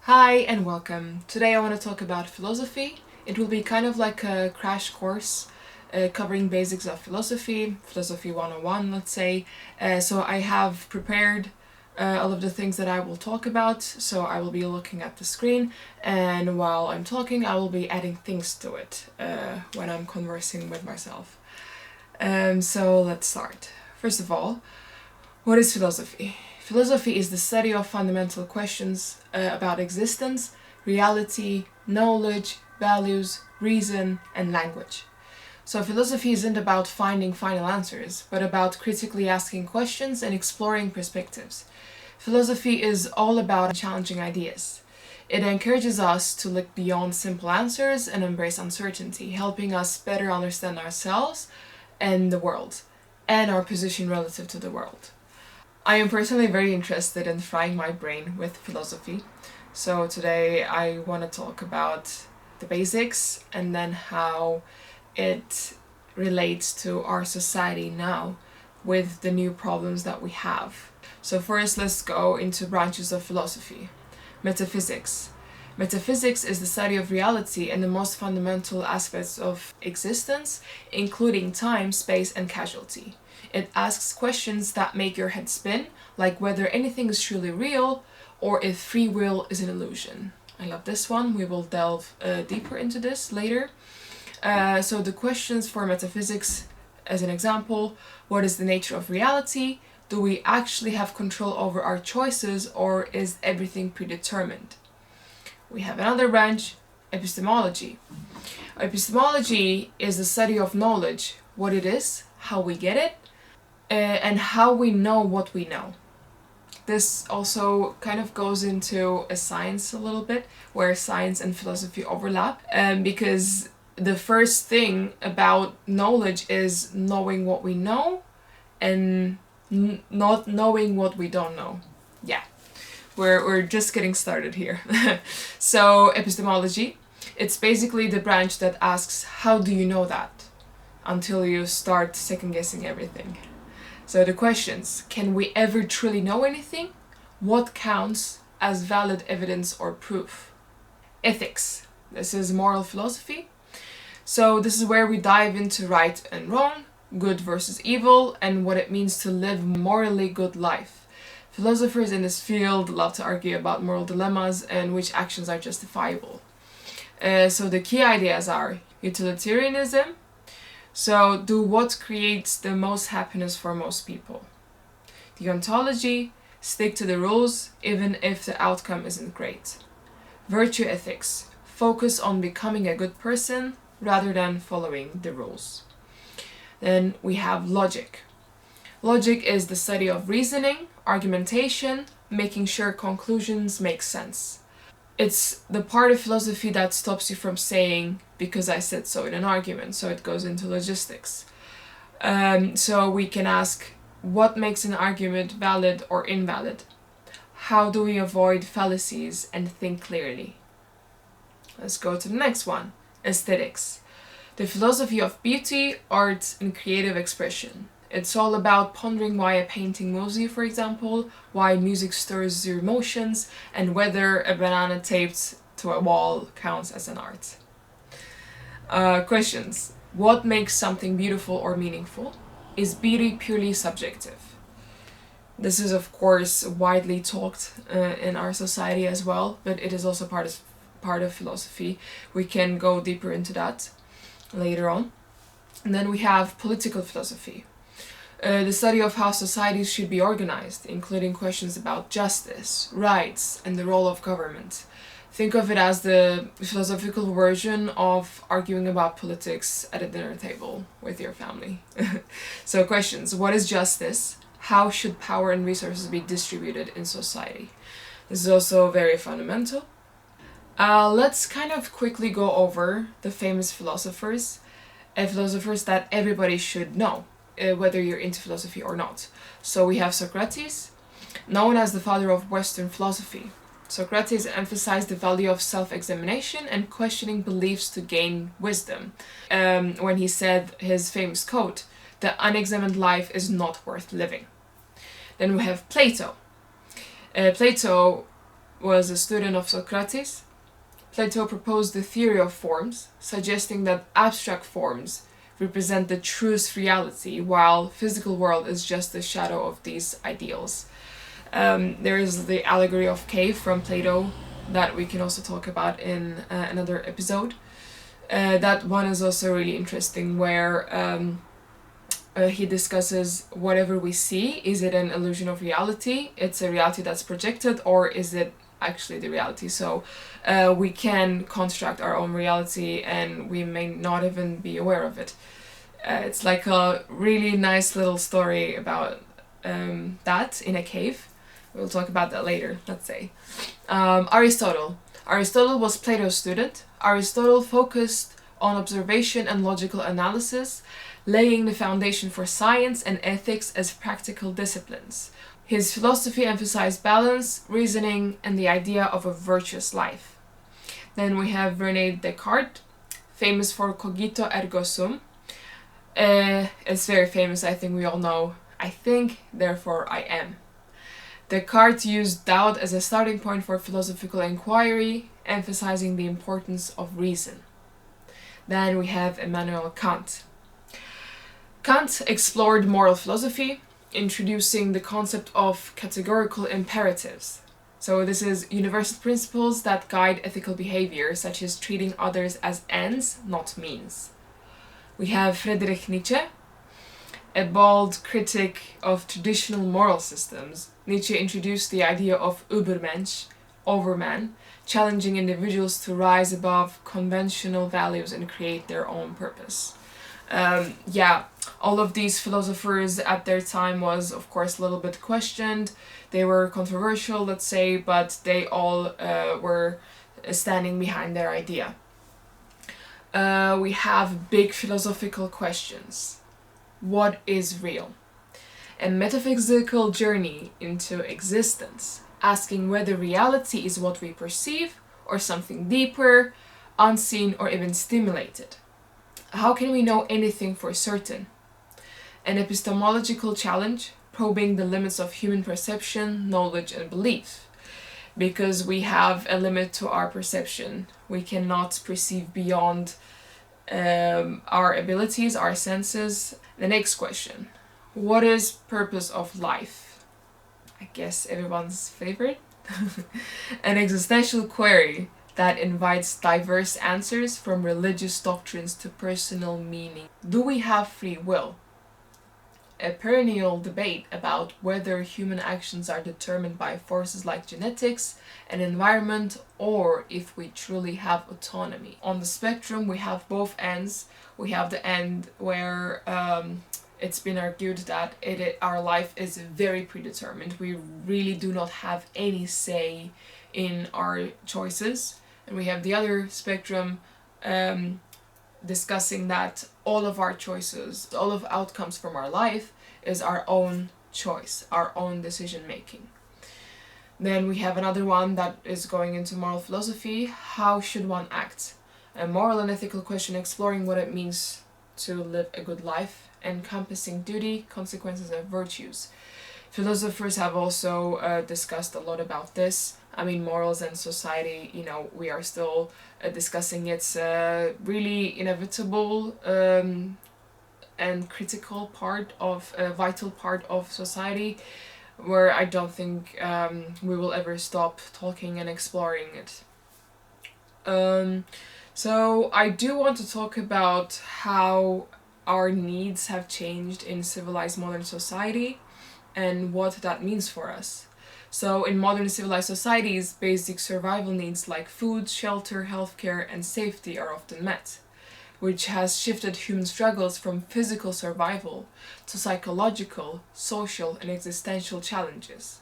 Hi and welcome. Today I want to talk about philosophy. It will be kind of like a crash course covering basics of philosophy 101, let's say. So I have prepared all of the things that I will talk about. So I will be looking at the screen, and while I'm talking, I will be adding things to it when I'm conversing with myself. So let's start. First of all, what is philosophy? Philosophy is the study of fundamental questions about existence, reality, knowledge, values, reason, and language. So philosophy isn't about finding final answers, but about critically asking questions and exploring perspectives. Philosophy is all about challenging ideas. It encourages us to look beyond simple answers and embrace uncertainty, helping us better understand ourselves and the world, and our position relative to the world. I am personally very interested in frying my brain with philosophy. So today I want to talk about the basics and then how it relates to our society now with the new problems that we have. So first let's go into branches of philosophy. Metaphysics. Metaphysics is the study of reality and the most fundamental aspects of existence, including time, space, and causality. It asks questions that make your head spin, like whether anything is truly real or if free will is an illusion. I love this one. We will delve deeper into this later. So the questions for metaphysics, as an example, what is the nature of reality? Do we actually have control over our choices, or is everything predetermined? We have another branch, epistemology. Epistemology is the study of knowledge, what it is, how we get it, and how we know what we know. This also kind of goes into a science a little bit, where science and philosophy overlap, because the first thing about knowledge is knowing what we know and not knowing what we don't know. Yeah, we're just getting started here. So epistemology, it's basically the branch that asks, how do you know that? Until you start second guessing everything. So the questions, can we ever truly know anything? What counts as valid evidence or proof? Ethics, this is moral philosophy. So this is where we dive into right and wrong, good versus evil, and what it means to live morally good life. Philosophers in this field love to argue about moral dilemmas and which actions are justifiable. So the key ideas are utilitarianism. So do what creates the most happiness for most people. Deontology, stick to the rules even if the outcome isn't great. Virtue ethics, focus on becoming a good person rather than following the rules. Then we have logic. Logic is the study of reasoning, argumentation, making sure conclusions make sense. It's the part of philosophy that stops you from saying, because I said so in an argument, so it goes into logistics. So we can ask, what makes an argument valid or invalid? How do we avoid fallacies and think clearly? Let's go to the next one, aesthetics. The philosophy of beauty, art, and creative expression. It's all about pondering why a painting moves you, for example, why music stirs your emotions, and whether a banana taped to a wall counts as an art. Questions. What makes something beautiful or meaningful? Is beauty purely subjective? This is, of course, widely talked in our society as well, but it is also part of philosophy. We can go deeper into that later on. And then we have political philosophy. The study of how societies should be organized, including questions about justice, rights, and the role of government. Think of it as the philosophical version of arguing about politics at a dinner table with your family. So questions, what is justice? How should power and resources be distributed in society? This is also very fundamental. Let's kind of quickly go over the famous philosophers that everybody should know, whether you're into philosophy or not. So we have Socrates, known as the father of Western philosophy. Socrates emphasized the value of self-examination and questioning beliefs to gain wisdom. When he said his famous quote, "The unexamined life is not worth living." Then we have Plato. Plato was a student of Socrates. Plato proposed the theory of forms, suggesting that abstract forms represent the truest reality, while physical world is just a shadow of these ideals. There is the allegory of cave from Plato that we can also talk about in another episode. That one is also really interesting, where he discusses whatever we see, is it an illusion of reality? It's a reality that's projected, or is it actually the reality? So we can construct our own reality and we may not even be aware of it. It's like a really nice little story about that in a cave. We'll talk about that later, let's say. Aristotle. Aristotle was Plato's student. Aristotle focused on observation and logical analysis, laying the foundation for science and ethics as practical disciplines. His philosophy emphasized balance, reasoning, and the idea of a virtuous life. Then we have René Descartes, famous for cogito ergo sum. It's very famous, I think we all know. I think, therefore I am. Descartes used doubt as a starting point for philosophical inquiry, emphasizing the importance of reason. Then we have Immanuel Kant. Kant explored moral philosophy, introducing the concept of categorical imperatives. So this is universal principles that guide ethical behavior, such as treating others as ends, not means. We have Friedrich Nietzsche, a bold critic of traditional moral systems. Nietzsche introduced the idea of Übermensch, overman, challenging individuals to rise above conventional values and create their own purpose. All of these philosophers at their time was, of course, a little bit questioned. They were controversial, let's say, but they all were standing behind their idea. We have big philosophical questions. What is real? A metaphysical journey into existence, asking whether reality is what we perceive or something deeper, unseen, or even stimulated. How can we know anything for certain? An epistemological challenge, probing the limits of human perception, knowledge, and belief. Because we have a limit to our perception. We cannot perceive beyond our abilities, our senses. The next question. What is purpose of life? I guess everyone's favorite. An existential query that invites diverse answers from religious doctrines to personal meaning. Do we have free will? A perennial debate about whether human actions are determined by forces like genetics and environment, or if we truly have autonomy. On the spectrum, we have both ends. We have the end where it's been argued that our life is very predetermined. We really do not have any say in our choices. And we have the other spectrum discussing that all of our choices, all of outcomes from our life is our own choice, our own decision making. Then we have another one that is going into moral philosophy. How should one act? A moral and ethical question exploring what it means to live a good life, encompassing duty, consequences, and virtues. Philosophers have also discussed a lot about this. I mean, morals and society, we are still discussing. It's a really inevitable and critical part of, a vital part of society, where I don't think we will ever stop talking and exploring it. So I do want to talk about how our needs have changed in civilized modern society and what that means for us. So in modern civilized societies, basic survival needs like food, shelter, healthcare, and safety are often met, which has shifted human struggles from physical survival to psychological, social, and existential challenges.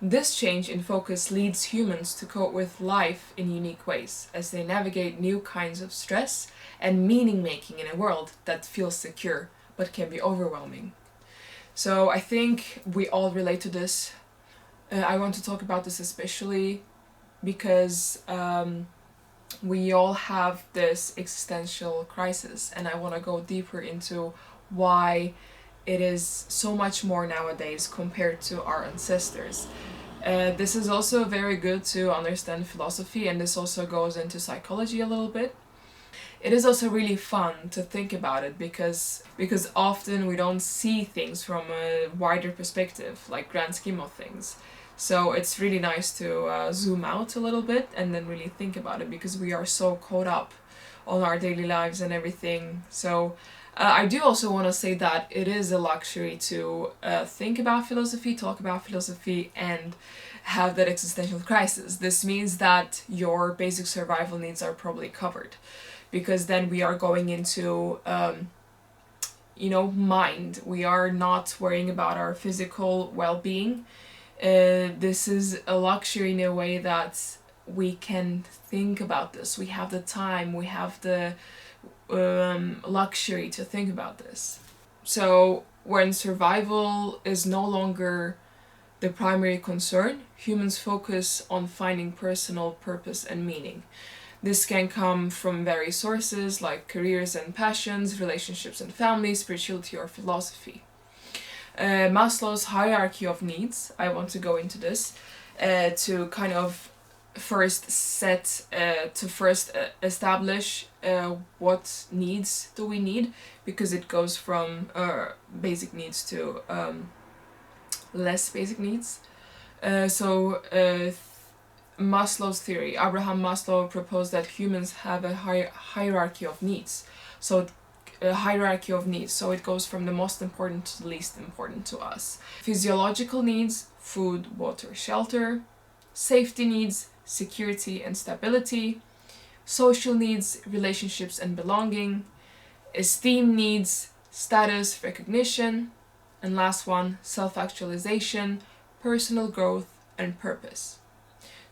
This change in focus leads humans to cope with life in unique ways as they navigate new kinds of stress and meaning-making in a world that feels secure but can be overwhelming. So I think we all relate to this. I want to talk about this especially because we all have this existential crisis, and I want to go deeper into why it is so much more nowadays compared to our ancestors. This is also very good to understand philosophy, and this also goes into psychology a little bit. It is also really fun to think about it because often we don't see things from a wider perspective, like grand scheme of things. So it's really nice to zoom out a little bit and then really think about it, because we are so caught up on our daily lives and everything. So I do also want to say that it is a luxury to think about philosophy, talk about philosophy, and have that existential crisis. This means that your basic survival needs are probably covered, because then we are going into mind. We are not worrying about our physical well-being. This is a luxury in a way that we can think about this. We have the time, we have the luxury to think about this. So when survival is no longer the primary concern, humans focus on finding personal purpose and meaning. This can come from various sources like careers and passions, relationships and family, spirituality or philosophy. Maslow's hierarchy of needs, I want to go into this, to kind of first establish what needs do we need, because it goes from basic needs to less basic needs. Maslow's theory, Abraham Maslow proposed that humans have a hierarchy of needs. So a hierarchy of needs, so it goes from the most important to the least important to us. Physiological needs: food, water, shelter. Safety needs: security and stability. Social needs: relationships and belonging. Esteem needs: status, recognition. And last one, self-actualization, personal growth and purpose.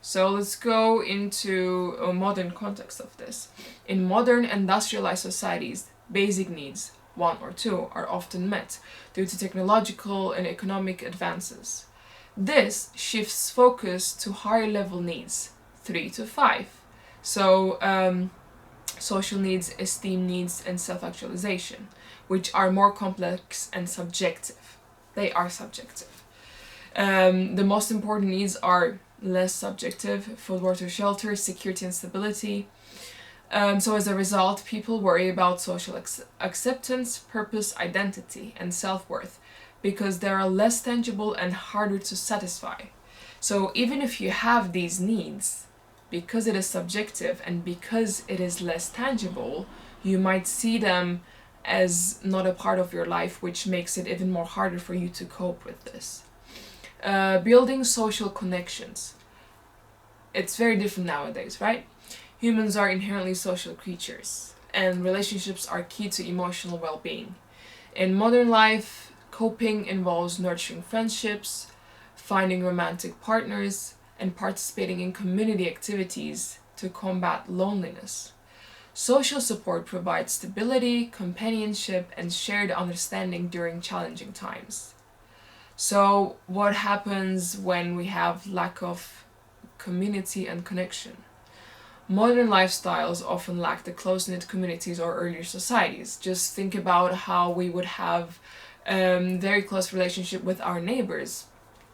So let's go into a modern context of this. In modern industrialized societies, basic needs, 1 or 2, are often met due to technological and economic advances. This shifts focus to higher level needs, 3 to 5. So social needs, esteem needs, and self-actualization, which are more complex and subjective. They are subjective. The most important needs are less subjective: food, water, shelter, security and stability. So as a result, people worry about social acceptance, purpose, identity, and self-worth, because they are less tangible and harder to satisfy. So even if you have these needs, because it is subjective and because it is less tangible, you might see them as not a part of your life, which makes it even more harder for you to cope with this. Building social connections. It's very different nowadays, right? Humans are inherently social creatures, and relationships are key to emotional well-being. In modern life, coping involves nurturing friendships, finding romantic partners, and participating in community activities to combat loneliness. Social support provides stability, companionship, and shared understanding during challenging times. So what happens when we have lack of community and connection? Modern lifestyles often lack the close-knit communities or earlier societies. Just think about how we would have very close relationship with our neighbors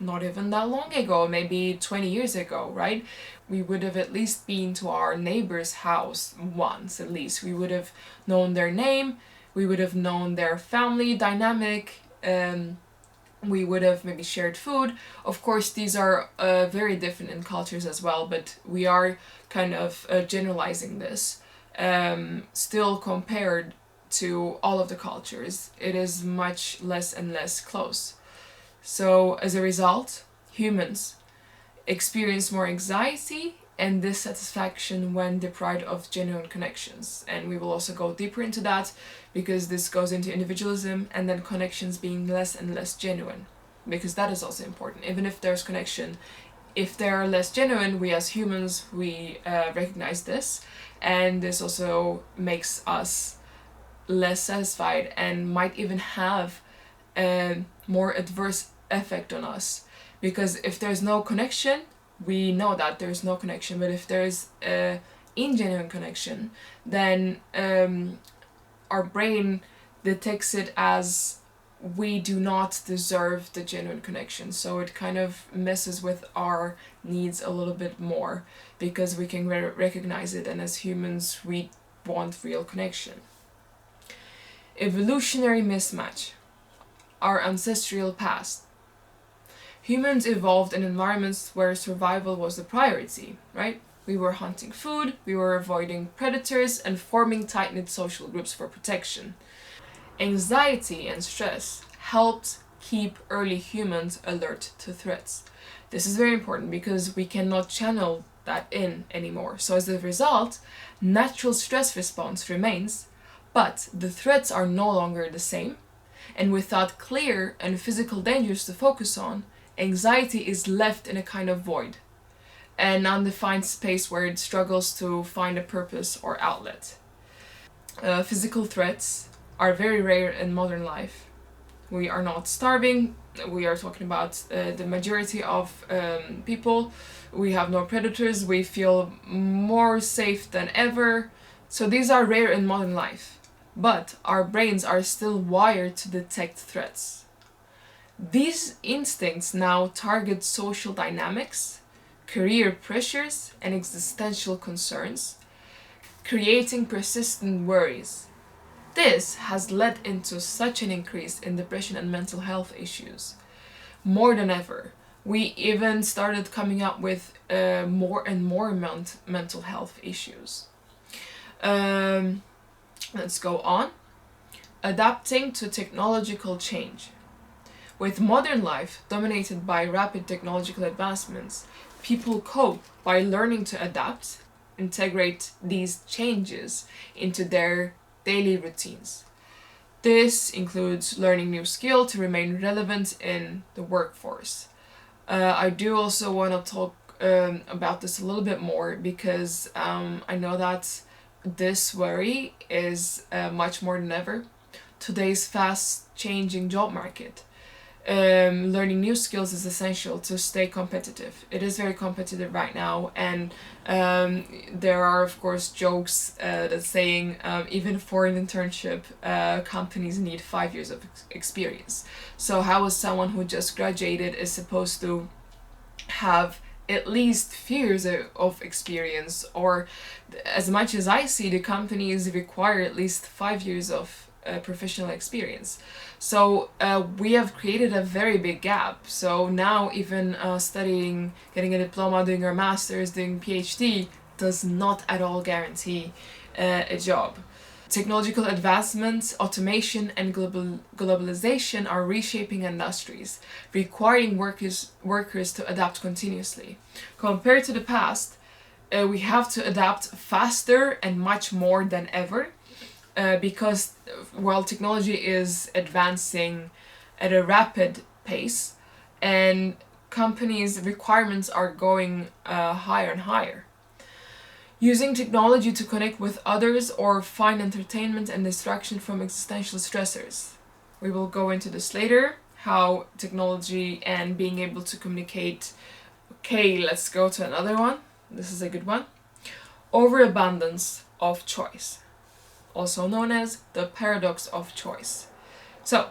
not even that long ago, maybe 20 years ago, right? We would have at least been to our neighbor's house once, at least. We would have known their name, we would have known their family dynamic, we would have maybe shared food. Of course, these are very different in cultures as well, but we are kind of generalizing this. Still, compared to all of the cultures, it is much less and less close. So as a result, humans experience more anxiety and dissatisfaction when deprived of genuine connections. And we will also go deeper into that, because this goes into individualism and then connections being less and less genuine, because that is also important. Even if there's connection, if they are less genuine, we as humans, we recognize this, and this also makes us less satisfied and might even have a more adverse effect on us. Because if there's no connection, we know that there's no connection, but if there's a ingenuine connection, then our brain detects it as we do not deserve the genuine connection. So it kind of messes with our needs a little bit more because we can recognize it, and as humans we want real connection. Evolutionary mismatch. Our ancestral past. Humans evolved in environments where survival was the priority, right? We were hunting food, we were avoiding predators, and forming tight-knit social groups for protection. Anxiety and stress helped keep early humans alert to threats. This is very important because we cannot channel that in anymore. So as a result, natural stress response remains, but the threats are no longer the same. And without clear and physical dangers to focus on, anxiety is left in a kind of void, an undefined space where it struggles to find a purpose or outlet. Physical threats are very rare in modern life. We are not starving. We are talking about the majority of people. We have no predators. We feel more safe than ever. So these are rare in modern life. But our brains are still wired to detect threats. These instincts now target social dynamics, career pressures, and existential concerns, creating persistent worries. This has led into such an increase in depression and mental health issues. More than ever, we even started coming up with more and more mental health issues. Let's go on. Adapting to technological change. With modern life dominated by rapid technological advancements, people cope by learning to adapt, integrate these changes into their daily routines. This includes learning new skills to remain relevant in the workforce. I do also want to talk about this a little bit more because I know that this worry is much more than ever. Today's fast changing job market. Learning new skills is essential to stay competitive. It is very competitive right now, and there are of course jokes that saying even for an internship companies need 5 years of experience. So how is someone who just graduated is supposed to have at least few years of experience? Or as much as I see, the companies require at least 5 years of professional experience. So we have created a very big gap. So now even studying, getting a diploma, doing our masters, doing PhD does not at all guarantee a job. Technological advancements, automation, and globalization are reshaping industries, requiring workers to adapt continuously. Compared to the past, we have to adapt faster and much more than ever. Because while technology is advancing at a rapid pace and companies' requirements are going higher and higher. Using technology to connect with others or find entertainment and distraction from existential stressors. We will go into this later, how technology and being able to communicate. Okay, let's go to another one. This is a good one. Overabundance of choice, also known as the paradox of choice. So,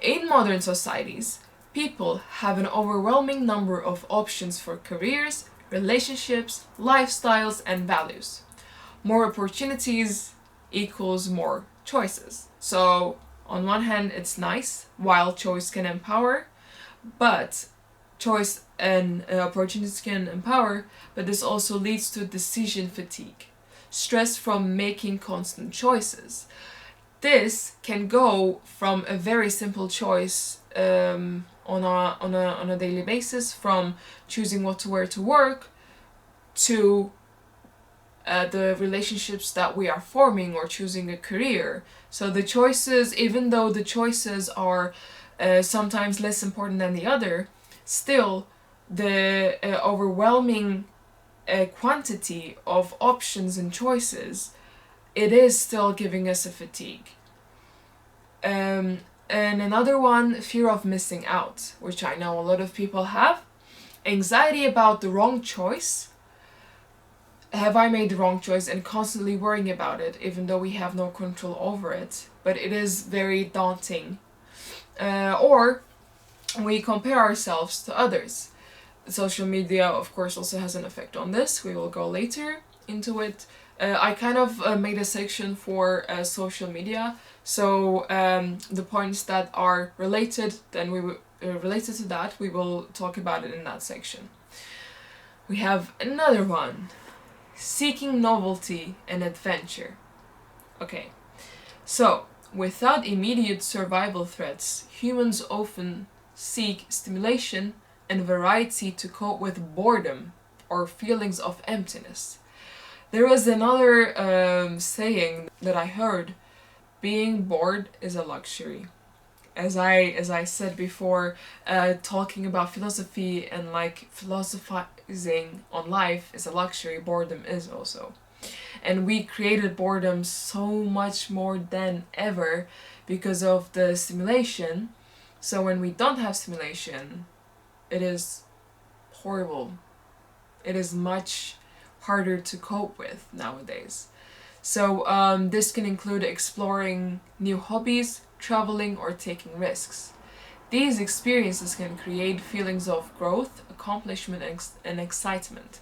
in modern societies, people have an overwhelming number of options for careers, relationships, lifestyles, and values. More opportunities equals more choices. So, on one hand, it's nice, while choice can empower, but choice and opportunities can empower, but this also leads to decision fatigue. Stress from making constant choices. This can go from a very simple choice on a daily basis, from choosing what to wear to work, to the relationships that we are forming, or choosing a career. So the choices, even though the choices are sometimes less important than the other, still the overwhelming quantity of options and choices, it is still giving us a fatigue. And another one, fear of missing out, which I know a lot of people have. Anxiety about the wrong choice. Have I made the wrong choice? And constantly worrying about it, even though we have no control over it. But it is very daunting. or we compare ourselves to others. Social media, of course, also has an effect on this. We will go later into it. I kind of made a section for social media, so the points that are related, then related to that, we will talk about it in that section. We have another one, seeking novelty and adventure. Okay, so without immediate survival threats, humans often seek stimulation and variety to cope with boredom or feelings of emptiness. There was another saying that I heard: being bored is a luxury. As I said before, talking about philosophy and like philosophizing on life is a luxury, boredom is also. And we created boredom so much more than ever because of the stimulation. So when we don't have stimulation, it is horrible. It is much harder to cope with nowadays. So this can include exploring new hobbies, traveling, or taking risks. These experiences can create feelings of growth, accomplishment, and excitement.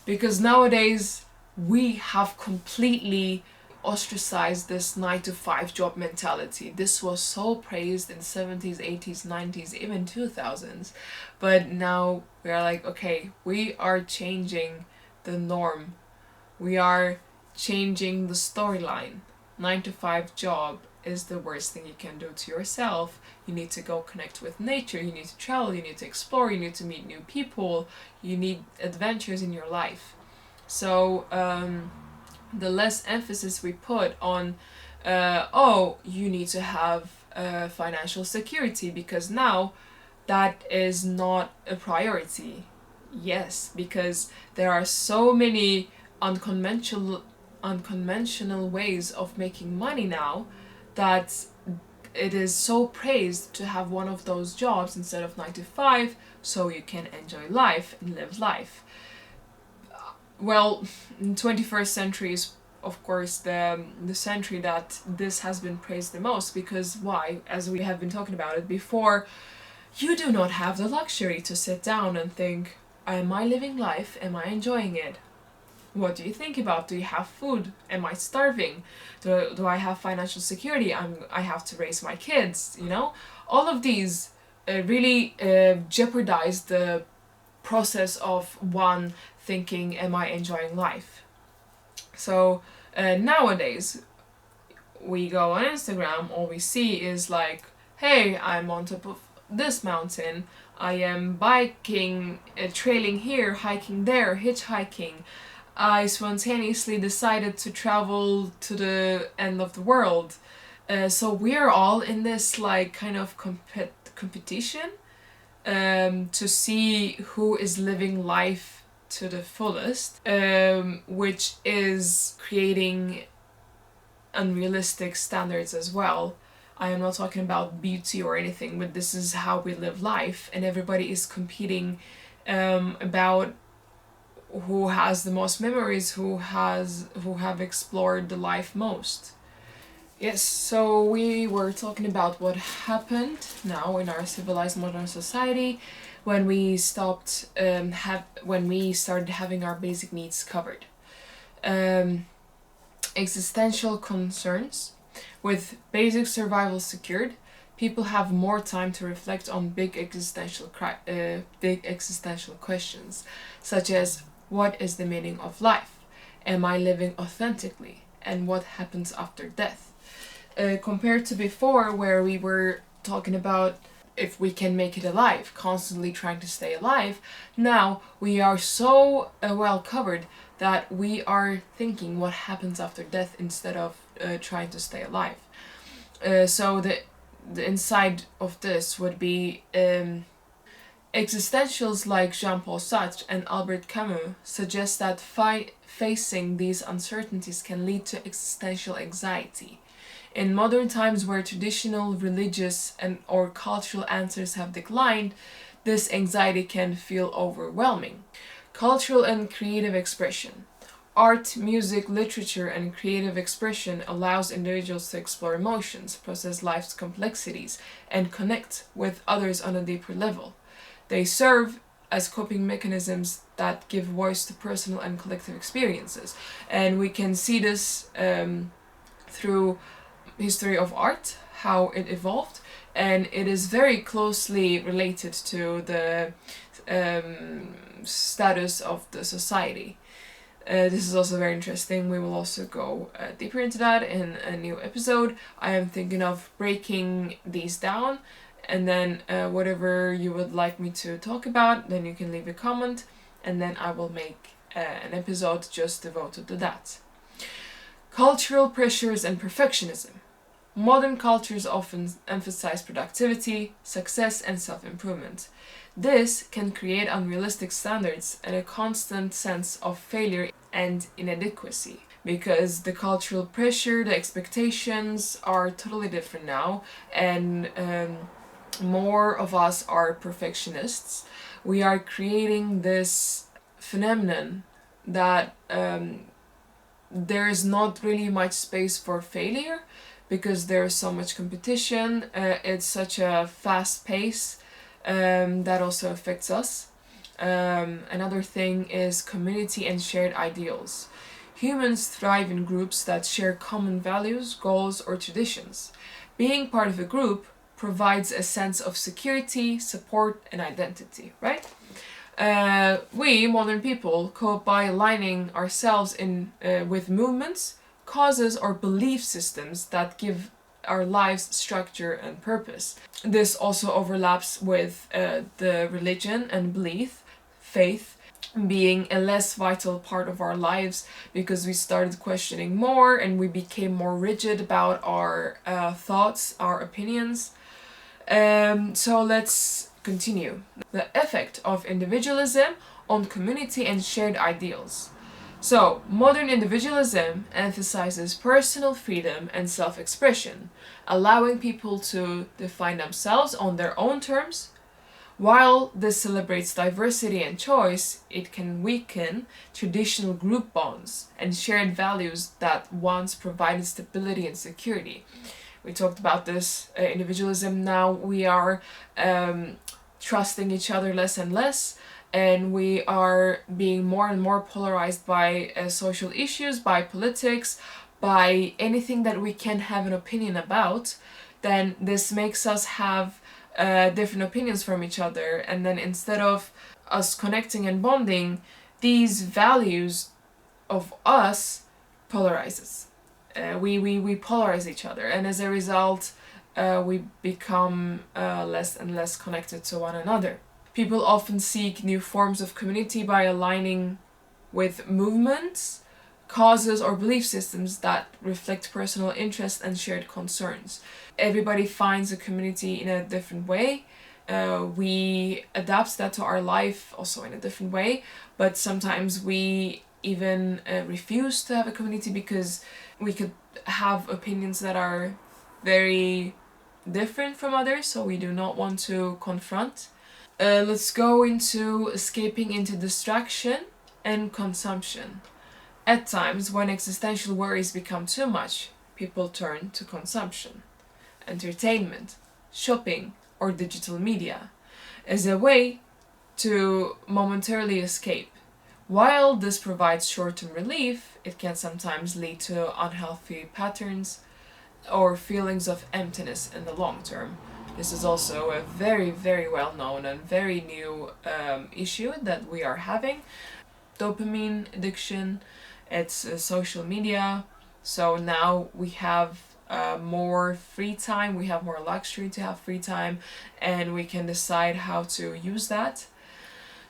Because nowadays we have completely ostracized this 9 to 5 job mentality. This was so praised in 70s, 80s, 90s, even 2000s. But now we are like, okay, we are changing the norm. We are changing the storyline. 9 to 5 job is the worst thing you can do to yourself. You need to go connect with nature, you need to travel, you need to explore, you need to meet new people, you need adventures in your life. So the less emphasis we put on, you need to have financial security, because now that is not a priority. Yes, because there are so many unconventional ways of making money now that it is so praised to have one of those jobs instead of 9 to 5, so you can enjoy life and live life. Well, in 21st century is of course the century that this has been praised the most, because why? As we have been talking about it before, you do not have the luxury to sit down and think, am I living life? Am I enjoying it? What do you think about? Do you have food? Am I starving? Do I have financial security? I have to raise my kids, you know? All of these really jeopardize the process of one thinking, am I enjoying life? So nowadays, we go on Instagram, all we see is like, hey, I'm on top of this mountain, I am biking, trailing here, hiking there, hitchhiking. I spontaneously decided to travel to the end of the world. So we are all in this like kind of competition to see who is living life to the fullest, which is creating unrealistic standards as well. I am not talking about beauty or anything, but this is how we live life, and everybody is competing about who has the most memories, who have explored the life most. Yes, so we were talking about what happened now in our civilized modern society when we stopped when we started having our basic needs covered. Existential concerns. With basic survival secured, people have more time to reflect on big existential questions, such as, what is the meaning of life? Am I living authentically? And what happens after death? Compared to before, where we were talking about if we can make it alive, constantly trying to stay alive, now we are so well covered that we are thinking what happens after death instead of trying to stay alive. So the inside of this would be existentials like Jean-Paul Sartre and Albert Camus suggest that facing these uncertainties can lead to existential anxiety. In modern times where traditional religious or cultural answers have declined, this anxiety can feel overwhelming. Cultural and creative expression. Art, music, literature, and creative expression allows individuals to explore emotions, process life's complexities, and connect with others on a deeper level. They serve as coping mechanisms that give voice to personal and collective experiences. And we can see this through history of art, how it evolved, and it is very closely related to the status of the society. This is also very interesting. We will also go deeper into that in a new episode. I am thinking of breaking these down, and then whatever you would like me to talk about, then you can leave a comment, and then I will make an episode just devoted to that. Cultural pressures and perfectionism. Modern cultures often emphasize productivity, success, and self-improvement. This can create unrealistic standards and a constant sense of failure and inadequacy, because the cultural pressure, the expectations are totally different now, and more of us are perfectionists. We are creating this phenomenon that there is not really much space for failure, because there is so much competition. It's such a fast pace that also affects us. Another thing is community and shared ideals. Humans thrive in groups that share common values, goals, or traditions. Being part of a group provides a sense of security, support, and identity, right? We, modern people, cope by aligning ourselves with movements, causes, or belief systems that give our lives structure and purpose. This also overlaps with the religion and belief, faith, being a less vital part of our lives, because we started questioning more and we became more rigid about our thoughts, our opinions. So let's continue. The effect of individualism on community and shared ideals. So, modern individualism emphasizes personal freedom and self-expression, allowing people to define themselves on their own terms. While this celebrates diversity and choice, it can weaken traditional group bonds and shared values that once provided stability and security. We talked about this individualism. Now we are trusting each other less and less, and we are being more and more polarized by social issues, by politics, by anything that we can have an opinion about. Then this makes us have different opinions from each other, and then instead of us connecting and bonding, these values of us polarizes. We polarize each other, and as a result we become less and less connected to one another. People often seek new forms of community by aligning with movements, causes, or belief systems that reflect personal interests and shared concerns. Everybody finds a community in a different way. We adapt that to our life also in a different way, but sometimes we even refuse to have a community because we could have opinions that are very different from others, so we do not want to confront. Let's go into escaping into distraction and consumption. At times, when existential worries become too much, people turn to consumption, entertainment, shopping, or digital media as a way to momentarily escape. While this provides short-term relief, it can sometimes lead to unhealthy patterns or feelings of emptiness in the long term. This is also a very, very well known and very new issue that we are having. Dopamine addiction, it's social media. So now we have more free time, we have more luxury to have free time, and we can decide how to use that.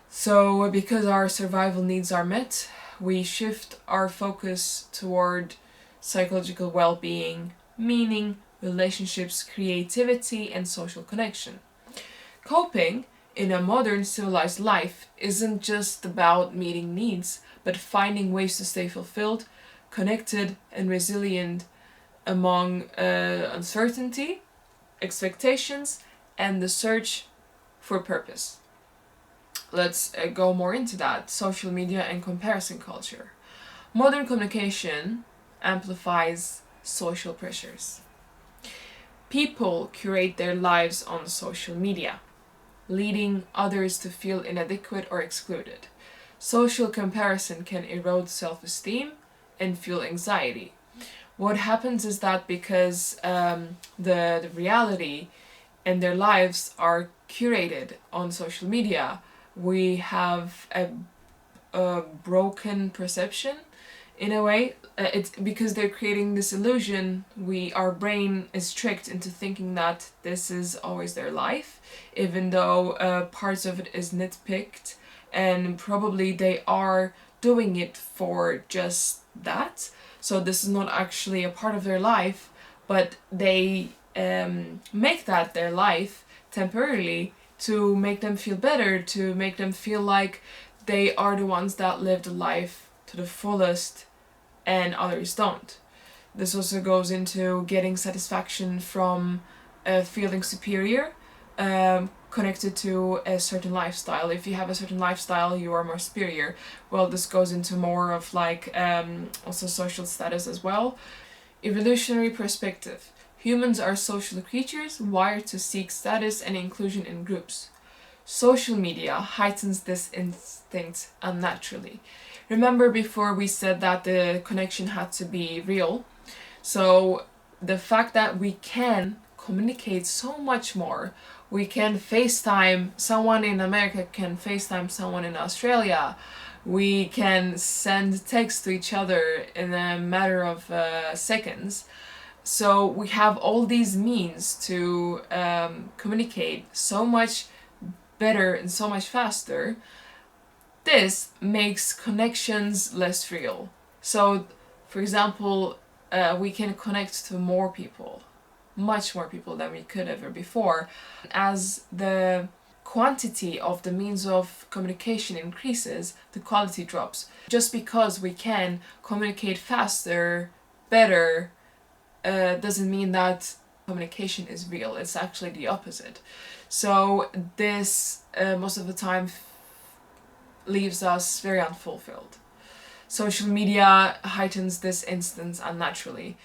So because our survival needs are met, we shift our focus toward psychological well-being, meaning, relationships, creativity, and social connection. Coping in a modern civilized life isn't just about meeting needs, but finding ways to stay fulfilled, connected, and resilient among uncertainty, expectations, and the search for purpose. Let's go more into that. Social media and comparison culture. Modern communication amplifies social pressures. People curate their lives on social media, leading others to feel inadequate or excluded. Social comparison can erode self-esteem and fuel anxiety. What happens is that because the reality and their lives are curated on social media, we have a broken perception in a way. It's because they're creating this illusion. Our brain is tricked into thinking that this is always their life, even though parts of it is nitpicked, and probably they are doing it for just that. So this is not actually a part of their life, but they make that their life temporarily to make them feel better, to make them feel like they are the ones that live the life to the fullest and others don't. This also goes into getting satisfaction from feeling superior, connected to a certain lifestyle. If you have a certain lifestyle, you are more superior. Well, this goes into more of like also social status as well. Evolutionary perspective. Humans are social creatures wired to seek status and inclusion in groups. Social media heightens this instinct unnaturally. Remember before we said that the connection had to be real? So the fact that we can communicate so much more. We can FaceTime someone in America, can FaceTime someone in Australia. We can send text to each other in a matter of seconds. So we have all these means to communicate so much better and so much faster. This makes connections less real. So, for example, we can connect to more people, much more people than we could ever before. As the quantity of the means of communication increases, the quality drops. Just because we can communicate faster, better, doesn't mean that communication is real. It's actually the opposite. So this most of the time leaves us very unfulfilled. Social media heightens this instance unnaturally.